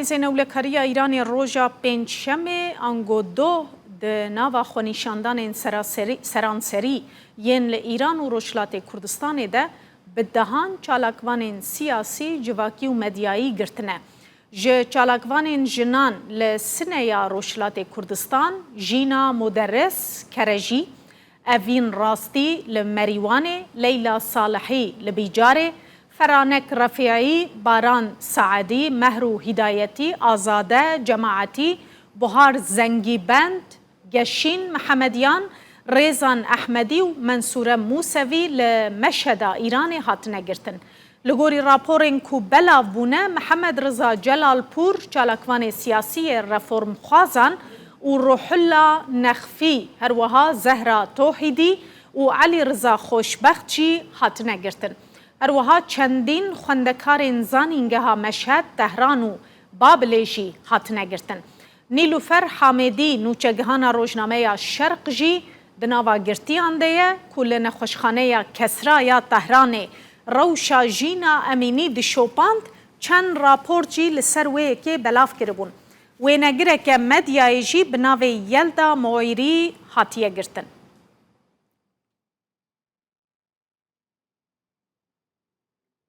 زینولکاری ایران روژا پنجشنبه انگو دو د ناوا خونیشاندان سرانسری ین ایران و روشلات کردستان ده به دهان چالاکوان سیاسی جواکی و مدیایی گرتنه. ج چالاکوان جنان لسنه یا روشلات کردستان جینا مدرس کرجی، اوین راستی لمریوانه، لیلا صالحی لبیجاره، فرانک رفیعی، باران سعدی، مهرو هدایتی، آزاده جماعتی، بهار زنگی بند، گشین محمدیان، ریزان احمدی و منصور موسوی لمشهد ایران هاتنه گرتن. لگوری راپورین کو بلا بونه محمد رضا جلال پور چالاکوان سیاسی رفرم خوازان و روح الله نخفی هروها زهرا توحیدی و علی رضا خوشبختچی هاتنه گرتن. هروها چندین خوندکار زانینگها مشهد، تهران و بابلیشی هاتنه گرتن. نیلوفر حامدی نوچگهان روزنامه شرق جی دناوا گرتیان دیه کل نخوشخانه کسرا یا تهران روشا جینا امینی دشوپاند چند راپور جی لسر وی که بلاف کربون و نگره که مدیای جی بناوی یلدا مویری هاتیه گرتن.